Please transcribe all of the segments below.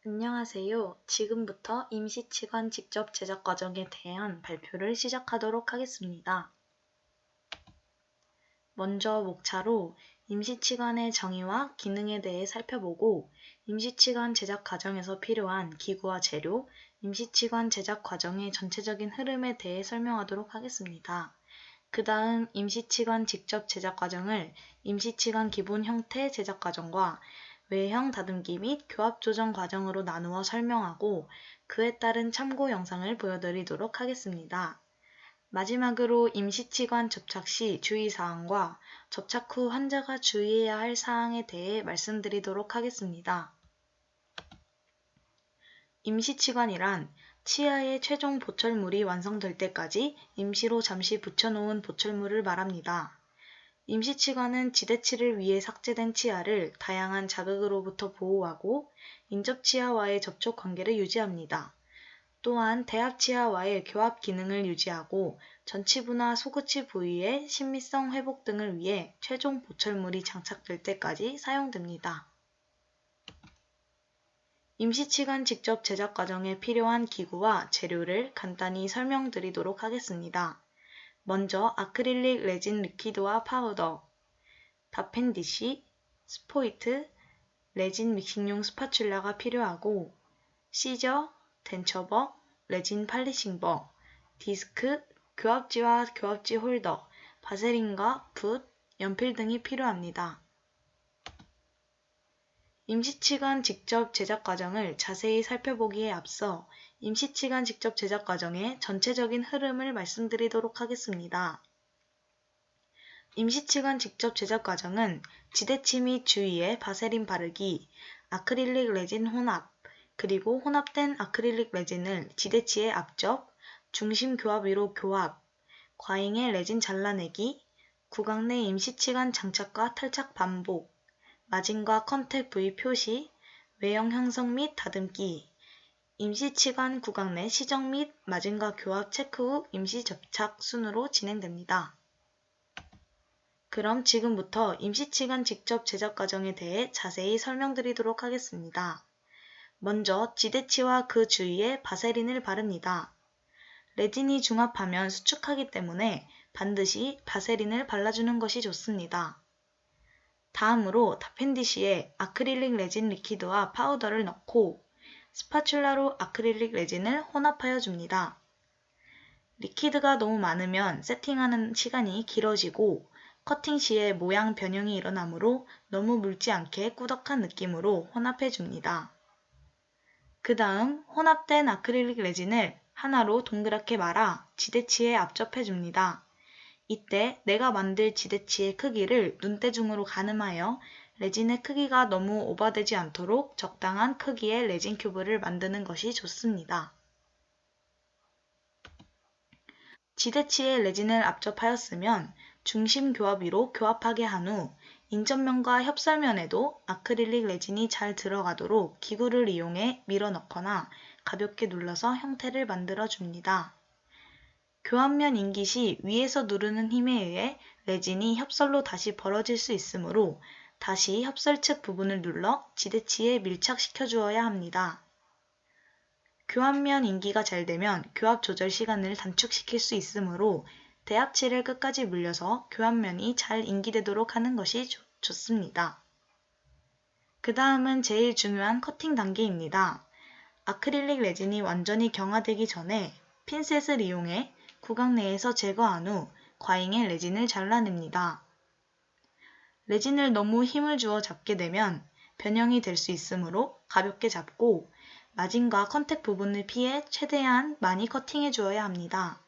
안녕하세요. 지금부터 임시치관 직접 제작 과정에 대한 발표를 시작하도록 하겠습니다. 먼저 목차로 임시치관의 정의와 기능에 대해 살펴보고 임시치관 제작 과정에서 필요한 기구와 재료, 임시치관 제작 과정의 전체적인 흐름에 대해 설명하도록 하겠습니다. 그 다음 임시치관 직접 제작 과정을 임시치관 기본 형태 제작 과정과 외형 다듬기 및 교합 조정 과정으로 나누어 설명하고 그에 따른 참고 영상을 보여드리도록 하겠습니다. 마지막으로 임시치관 접착 시 주의사항과 접착 후 환자가 주의해야 할 사항에 대해 말씀드리도록 하겠습니다. 임시치관이란 치아의 최종 보철물이 완성될 때까지 임시로 잠시 붙여놓은 보철물을 말합니다. 임시치관은 지대치를 위해 삭제된 치아를 다양한 자극으로부터 보호하고 인접치아와의 접촉 관계를 유지합니다. 또한 대합치아와의 교합 기능을 유지하고 전치부나 소구치 부위의 신미성 회복 등을 위해 최종 보철물이 장착될 때까지 사용됩니다. 임시치관 직접 제작 과정에 필요한 기구와 재료를 간단히 설명드리도록 하겠습니다. 먼저 아크릴릭 레진 리퀴드와 파우더, 다펜디시, 스포이트, 레진 믹싱용 스파츌라가 필요하고 시저, 덴처버, 레진 팔리싱버, 디스크, 교합지와 교합지 홀더, 바세린과 붓, 연필 등이 필요합니다. 임시치관 직접 제작 과정을 자세히 살펴보기에 앞서 임시치관 직접 제작 과정의 전체적인 흐름을 말씀드리도록 하겠습니다. 임시치관 직접 제작 과정은 지대치 및 주위에 바세린 바르기, 아크릴릭 레진 혼합, 그리고 혼합된 아크릴릭 레진을 지대치에 압접, 중심 교합 위로 교합, 과잉의 레진 잘라내기, 구강 내 임시치관 장착과 탈착 반복, 마진과 컨택 부위 표시, 외형 형성 및 다듬기, 임시치관 구강 내 시정 및 마진과 교합 체크 후 임시 접착 순으로 진행됩니다. 그럼 지금부터 임시치관 직접 제작 과정에 대해 자세히 설명드리도록 하겠습니다. 먼저 지대치와 그 주위에 바세린을 바릅니다. 레진이 중합하면 수축하기 때문에 반드시 바세린을 발라주는 것이 좋습니다. 다음으로 다펜디시에 아크릴릭 레진 리퀴드와 파우더를 넣고 스파츌라로 아크릴릭 레진을 혼합하여 줍니다. 리퀴드가 너무 많으면 세팅하는 시간이 길어지고 커팅 시에 모양 변형이 일어나므로 너무 묽지 않게 꾸덕한 느낌으로 혼합해 줍니다. 그 다음 혼합된 아크릴릭 레진을 하나로 동그랗게 말아 지대치에 압접해 줍니다. 이때 내가 만들 지대치의 크기를 눈대중으로 가늠하여 레진의 크기가 너무 오버되지 않도록 적당한 크기의 레진 큐브를 만드는 것이 좋습니다. 지대치에 레진을 압접하였으면 중심 교합 위로 교합하게 한 후 인접면과 협설면에도 아크릴릭 레진이 잘 들어가도록 기구를 이용해 밀어 넣거나 가볍게 눌러서 형태를 만들어 줍니다. 교합면 인기 시 위에서 누르는 힘에 의해 레진이 협설로 다시 벌어질 수 있으므로 다시 협설 측 부분을 눌러 지대치에 밀착시켜 주어야 합니다. 교합면 인기가 잘 되면 교합 조절 시간을 단축시킬 수 있으므로 대합치를 끝까지 물려서 교합면이 잘 인기되도록 하는 것이 좋습니다. 그 다음은 제일 중요한 커팅 단계입니다. 아크릴릭 레진이 완전히 경화되기 전에 핀셋을 이용해 구강 내에서 제거한 후 과잉의 레진을 잘라냅니다. 레진을 너무 힘을 주어 잡게 되면 변형이 될 수 있으므로 가볍게 잡고 마진과 컨택 부분을 피해 최대한 많이 커팅해 주어야 합니다.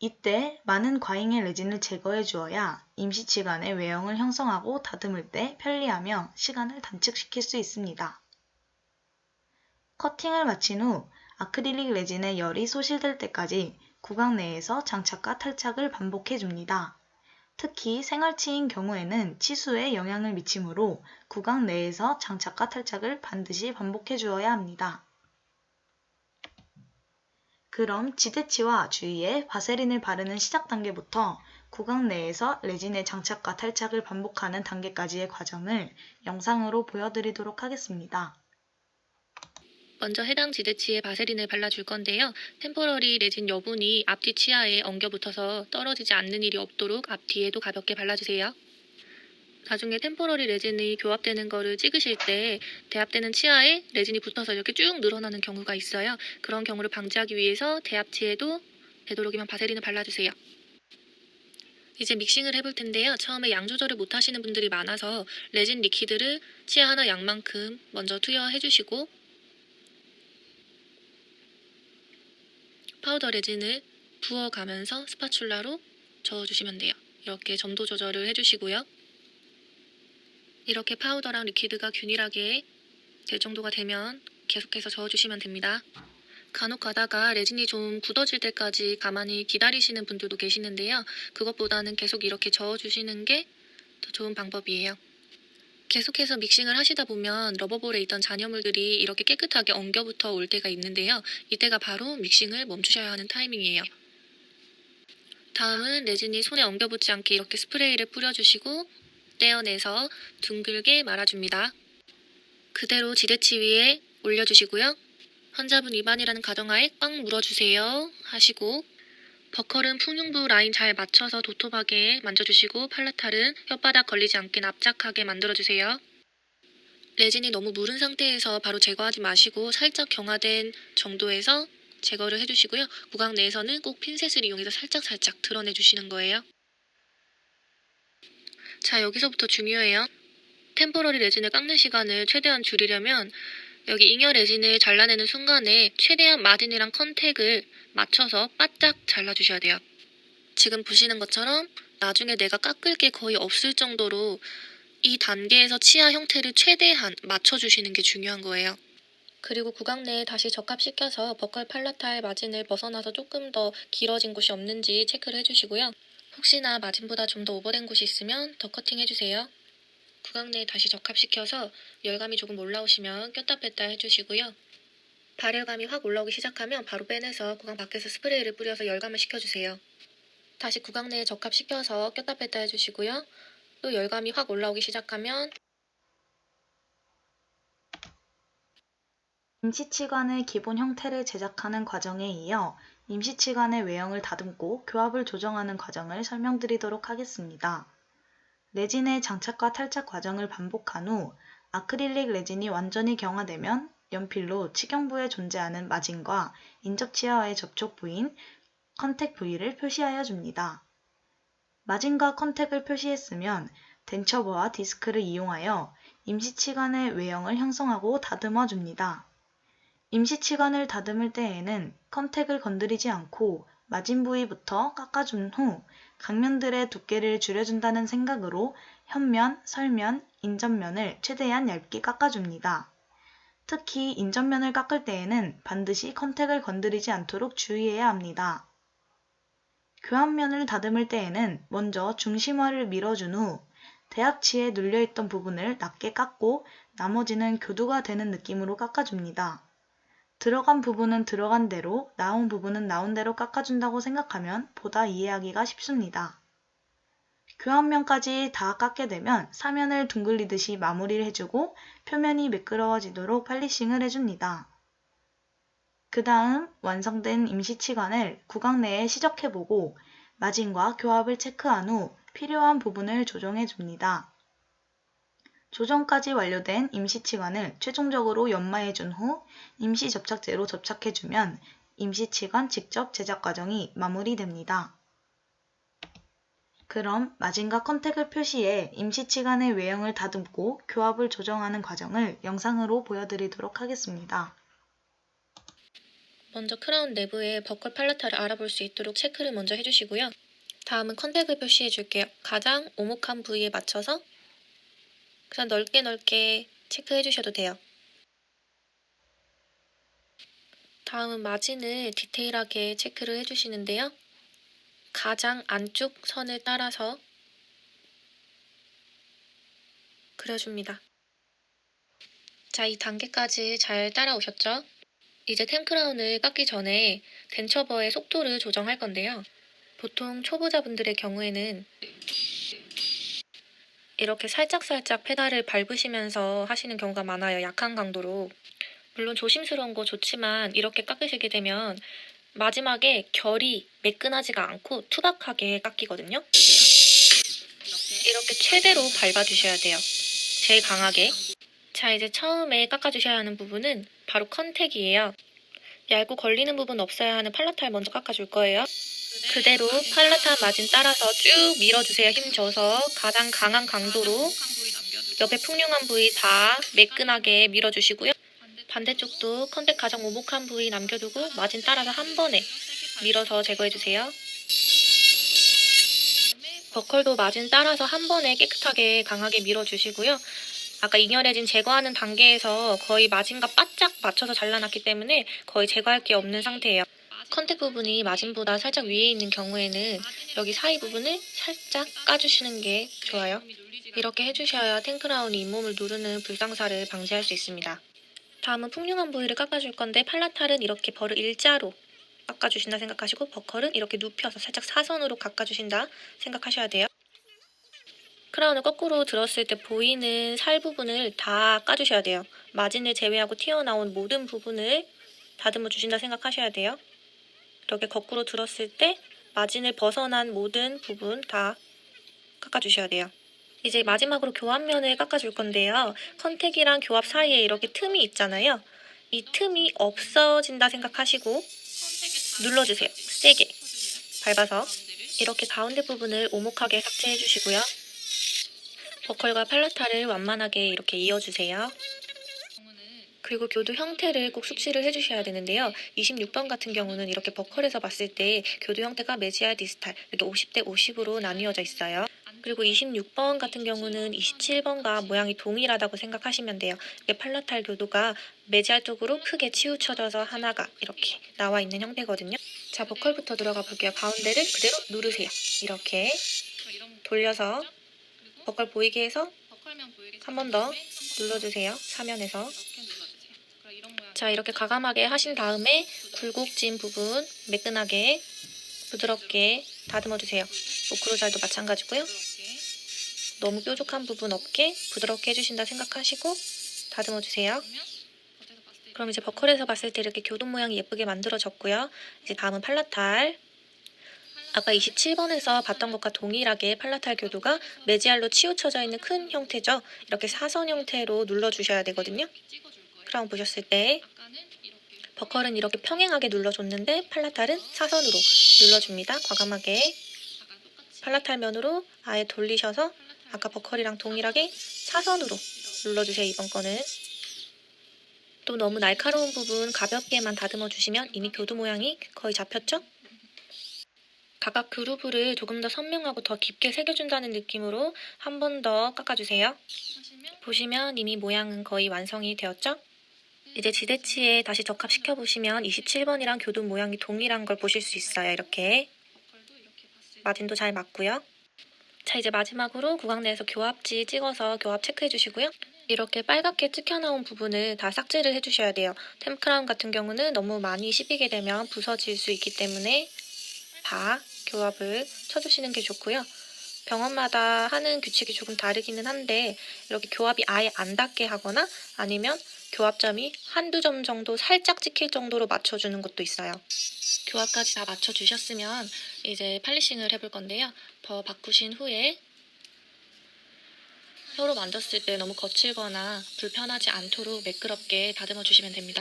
이때 많은 과잉의 레진을 제거해 주어야 임시치관의 외형을 형성하고 다듬을 때 편리하며 시간을 단축시킬 수 있습니다. 커팅을 마친 후 아크릴릭 레진의 열이 소실될 때까지 구강 내에서 장착과 탈착을 반복해 줍니다. 특히 생활치인 경우에는 치수에 영향을 미치므로 구강 내에서 장착과 탈착을 반드시 반복해 주어야 합니다. 그럼 지대치와 주위에 바세린을 바르는 시작 단계부터 구강 내에서 레진의 장착과 탈착을 반복하는 단계까지의 과정을 영상으로 보여드리도록 하겠습니다. 먼저 해당 지대치에 바세린을 발라줄 건데요. 템포러리 레진 여분이 앞뒤 치아에 엉겨 붙어서 떨어지지 않는 일이 없도록 앞뒤에도 가볍게 발라주세요. 나중에 템포러리 레진이 교합되는 거를 찍으실 때 대합되는 치아에 레진이 붙어서 이렇게 쭉 늘어나는 경우가 있어요. 그런 경우를 방지하기 위해서 대합치에도 되도록이면 바세린을 발라주세요. 이제 믹싱을 해볼 텐데요. 처음에 양 조절을 못 하시는 분들이 많아서 레진 리퀴드를 치아 하나 양만큼 먼저 투여해주시고 파우더 레진을 부어가면서 스파츌라로 저어주시면 돼요. 이렇게 점도 조절을 해주시고요. 이렇게 파우더랑 리퀴드가 균일하게 될 정도가 되면 계속해서 저어주시면 됩니다. 간혹 가다가 레진이 좀 굳어질 때까지 가만히 기다리시는 분들도 계시는데요. 그것보다는 계속 이렇게 저어주시는 게 더 좋은 방법이에요. 계속해서 믹싱을 하시다 보면 러버볼에 있던 잔여물들이 이렇게 깨끗하게 엉겨붙어 올 때가 있는데요. 이때가 바로 믹싱을 멈추셔야 하는 타이밍이에요. 다음은 레진이 손에 엉겨붙지 않게 이렇게 스프레이를 뿌려주시고 떼어내서 둥글게 말아줍니다. 그대로 지대치 위에 올려주시고요. 환자분 입안이라는 가정하에 꽉 물어주세요 하시고 버컬은 풍흉부 라인 잘 맞춰서 도톰하게 만져주시고 팔라탈은 혓바닥 걸리지 않게 납작하게 만들어주세요. 레진이 너무 무른 상태에서 바로 제거하지 마시고 살짝 경화된 정도에서 제거를 해주시고요. 구강 내에서는 꼭 핀셋을 이용해서 살짝 드러내주시는 거예요. 자, 여기서부터 중요해요. 템포러리 레진을 깎는 시간을 최대한 줄이려면 여기 잉여 레진을 잘라내는 순간에 최대한 마진이랑 컨택을 맞춰서 바짝 잘라주셔야 돼요. 지금 보시는 것처럼 나중에 내가 깎을 게 거의 없을 정도로 이 단계에서 치아 형태를 최대한 맞춰주시는 게 중요한 거예요. 그리고 구강 내에 다시 적합시켜서 버컬 팔라탈 마진을 벗어나서 조금 더 길어진 곳이 없는지 체크를 해주시고요. 혹시나 마진보다 좀 더 오버된 곳이 있으면 더 커팅해주세요. 구강 내에 다시 적합시켜서 열감이 조금 올라오시면 꼈다 뺐다 해주시고요. 발열감이 확 올라오기 시작하면 바로 빼내서 구강 밖에서 스프레이를 뿌려서 열감을 식혀주세요. 다시 구강 내에 적합시켜서 꼈다 뺐다 해주시고요. 또 열감이 확 올라오기 시작하면 임시치관의 기본 형태를 제작하는 과정에 이어 임시치관의 외형을 다듬고 교합을 조정하는 과정을 설명드리도록 하겠습니다. 레진의 장착과 탈착 과정을 반복한 후 아크릴릭 레진이 완전히 경화되면 연필로 치경부에 존재하는 마진과 인접치아와의 접촉 부위인 컨택 부위를 표시하여 줍니다. 마진과 컨택을 표시했으면 덴처버와 디스크를 이용하여 임시치관의 외형을 형성하고 다듬어 줍니다. 임시치관을 다듬을 때에는 컨택을 건드리지 않고 마진 부위부터 깎아준 후 강면들의 두께를 줄여준다는 생각으로 현면, 설면, 인접면을 최대한 얇게 깎아줍니다. 특히 인접면을 깎을 때에는 반드시 컨택을 건드리지 않도록 주의해야 합니다. 교합면을 다듬을 때에는 먼저 중심화를 밀어준 후 대합치에 눌려있던 부분을 낮게 깎고 나머지는 교두가 되는 느낌으로 깎아줍니다. 들어간 부분은 들어간 대로, 나온 부분은 나온 대로 깎아준다고 생각하면 보다 이해하기가 쉽습니다. 교합면까지 다 깎게 되면 사면을 둥글리듯이 마무리를 해주고 표면이 매끄러워지도록 팔리싱을 해줍니다. 그 다음 완성된 임시치관을 구강 내에 시적해보고 마진과 교합을 체크한 후 필요한 부분을 조정해줍니다. 조정까지 완료된 임시치관을 최종적으로 연마해준 후 임시접착제로 접착해주면 임시치관 직접 제작 과정이 마무리됩니다. 그럼 마진과 컨택을 표시해 임시치관의 외형을 다듬고 교합을 조정하는 과정을 영상으로 보여드리도록 하겠습니다. 먼저 크라운 내부에 버컬 팔라탈을 알아볼 수 있도록 체크를 먼저 해주시고요. 다음은 컨택을 표시해 줄게요. 가장 오목한 부위에 맞춰서 그냥 넓게 체크해 주셔도 돼요. 다음은 마진을 디테일하게 체크를 해주시는데요. 가장 안쪽 선을 따라서 그려줍니다. 자, 이 단계까지 잘 따라오셨죠? 이제 템크라운을 깎기 전에 덴처버의 속도를 조정할 건데요. 보통 초보자분들의 경우에는 이렇게 살짝 페달을 밟으시면서 하시는 경우가 많아요. 약한 강도로. 물론 조심스러운 거 좋지만 이렇게 깎으시게 되면 마지막에 결이 매끈하지가 않고 투박하게 깎이거든요. 이렇게 최대로 밟아주셔야 돼요. 제일 강하게. 자, 이제 처음에 깎아주셔야 하는 부분은 바로 컨택이에요. 얇고 걸리는 부분 없어야 하는 팔라탈 먼저 깎아줄 거예요. 그대로 팔라탈 마진 따라서 쭉 밀어주세요. 힘줘서 가장 강한 강도로 옆에 풍ň한 부위 다 매끈하게 밀어주시고요. 반대쪽도 컨택 가장 오목한 부위 남겨두고 마진 따라서 한 번에 밀어서 제거해주세요. 버컬도 마진 따라서 한 번에 깨끗하게 강하게 밀어주시고요. 아까 잉여레진 제거하는 단계에서 거의 마진과 바짝 맞춰서 잘라놨기 때문에 거의 제거할 게 없는 상태예요. 컨택 부분이 마진보다 살짝 위에 있는 경우에는 여기 사이 부분을 살짝 까주시는 게 좋아요. 이렇게 해주셔야 탱크라운이 잇몸을 누르는 불상사를 방지할 수 있습니다. 다음은 풍ň한 부위를 깎아줄 건데 팔라탈은 이렇게 벌을 일자로 깎아주신다 생각하시고 버컬은 이렇게 눕혀서 살짝 사선으로 깎아주신다 생각하셔야 돼요. 크라운을 거꾸로 들었을 때 보이는 살 부분을 다 까주셔야 돼요. 마진을 제외하고 튀어나온 모든 부분을 다듬어 주신다 생각하셔야 돼요. 이렇게 거꾸로 들었을 때 마진을 벗어난 모든 부분 다 깎아주셔야 돼요. 이제 마지막으로 교합면을 깎아줄 건데요. 컨택이랑 교합 사이에 이렇게 틈이 있잖아요. 이 틈이 없어진다 생각하시고 눌러주세요. 세게 밟아서 이렇게 가운데 부분을 오목하게 삭제해 주시고요. 버컬과 팔라탈을 완만하게 이렇게 이어주세요. 그리고 교도 형태를 꼭 숙지를 해주셔야 되는데요. 26번 같은 경우는 이렇게 버컬에서 봤을 때 교도 형태가 메지알 디스탈 이렇게 50대 50으로 나뉘어져 있어요. 그리고 26번 같은 경우는 27번과 모양이 동일하다고 생각하시면 돼요. 이게 팔라탈 교도가 메지알 쪽으로 크게 치우쳐져서 하나가 이렇게 나와 있는 형태거든요. 자, 버컬부터 들어가 볼게요. 가운데를 그대로 누르세요. 이렇게 돌려서 버컬 보이게 해서 한 번 더 눌러주세요. 사면에서. 자, 이렇게 과감하게 하신 다음에 굴곡진 부분 매끈하게 부드럽게 다듬어주세요. 오크로잘도 마찬가지고요. 너무 뾰족한 부분 없게 부드럽게 해주신다 생각하시고 다듬어주세요. 그럼 이제 버컬에서 봤을 때 이렇게 교동 모양이 예쁘게 만들어졌고요. 이제 다음은 팔라탈. 아까 27번에서 봤던 것과 동일하게 팔라탈 교도가 메지알로 치우쳐져 있는 큰 형태죠. 이렇게 사선 형태로 눌러주셔야 되거든요. 크라운 보셨을 때 버컬은 이렇게 평행하게 눌러줬는데 팔라탈은 사선으로 눌러줍니다. 과감하게 팔라탈 면으로 아예 돌리셔서 아까 버컬이랑 동일하게 사선으로 눌러주세요. 이번 거는 또 너무 날카로운 부분 가볍게만 다듬어 주시면 이미 교도 모양이 거의 잡혔죠? 각각 그루브를 조금 더 선명하고 더 깊게 새겨준다는 느낌으로 한 번 더 깎아주세요. 보시면 이미 모양은 거의 완성이 되었죠? 이제 지대치에 다시 적합시켜 보시면 27번이랑 교도 모양이 동일한 걸 보실 수 있어요. 이렇게 마진도 잘 맞고요. 자, 이제 마지막으로 구강 내에서 교합지 찍어서 교합 체크해 주시고요. 이렇게 빨갛게 찍혀 나온 부분을 다 삭제를 해주셔야 돼요. 템크라운 같은 경우는 너무 많이 씹히게 되면 부서질 수 있기 때문에 다 교합을 쳐주시는 게 좋고요. 병원마다 하는 규칙이 조금 다르기는 한데 이렇게 교합이 아예 안 닿게 하거나 아니면 교합점이 한두 점 정도 살짝 찍힐 정도로 맞춰주는 것도 있어요. 교합까지 다 맞춰주셨으면 이제 팔리싱을 해볼 건데요. 버 바꾸신 후에 혀로 만졌을 때 너무 거칠거나 불편하지 않도록 매끄럽게 다듬어 주시면 됩니다.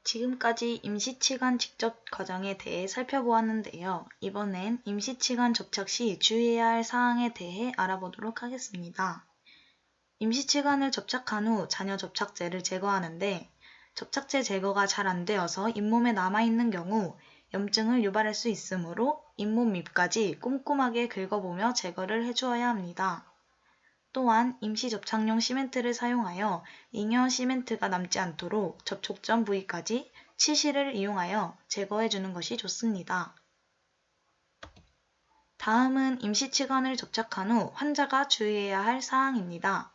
지금까지 임시치관 직접 과정에 대해 살펴보았는데요. 이번엔 임시치관 접착 시 주의해야 할 사항에 대해 알아보도록 하겠습니다. 임시치관을 접착한 후 잔여 접착제를 제거하는데 접착제 제거가 잘 안 되어서 잇몸에 남아있는 경우 염증을 유발할 수 있으므로 잇몸 밑까지 꼼꼼하게 긁어보며 제거를 해주어야 합니다. 또한 임시 접착용 시멘트를 사용하여 잉여 시멘트가 남지 않도록 접촉점 부위까지 치실을 이용하여 제거해주는 것이 좋습니다. 다음은 임시치관을 접착한 후 환자가 주의해야 할 사항입니다.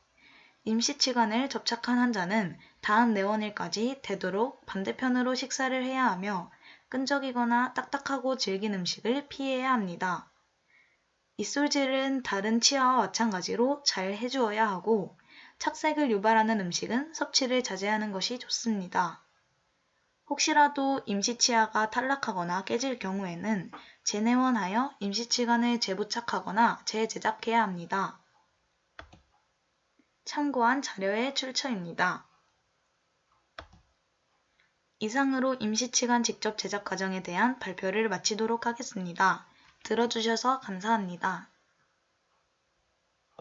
임시치관을 접착한 환자는 다음 내원일까지 되도록 반대편으로 식사를 해야 하며 끈적이거나 딱딱하고 질긴 음식을 피해야 합니다. 입술질은 다른 치아와 마찬가지로 잘 해주어야 하고 착색을 유발하는 음식은 섭취를 자제하는 것이 좋습니다. 혹시라도 임시치아가 탈락하거나 깨질 경우에는 재내원하여 임시치관을 재부착하거나 재제작해야 합니다. 참고한 자료의 출처입니다. 이상으로 임시치관 직접 제작 과정에 대한 발표를 마치도록 하겠습니다. 들어주셔서 감사합니다.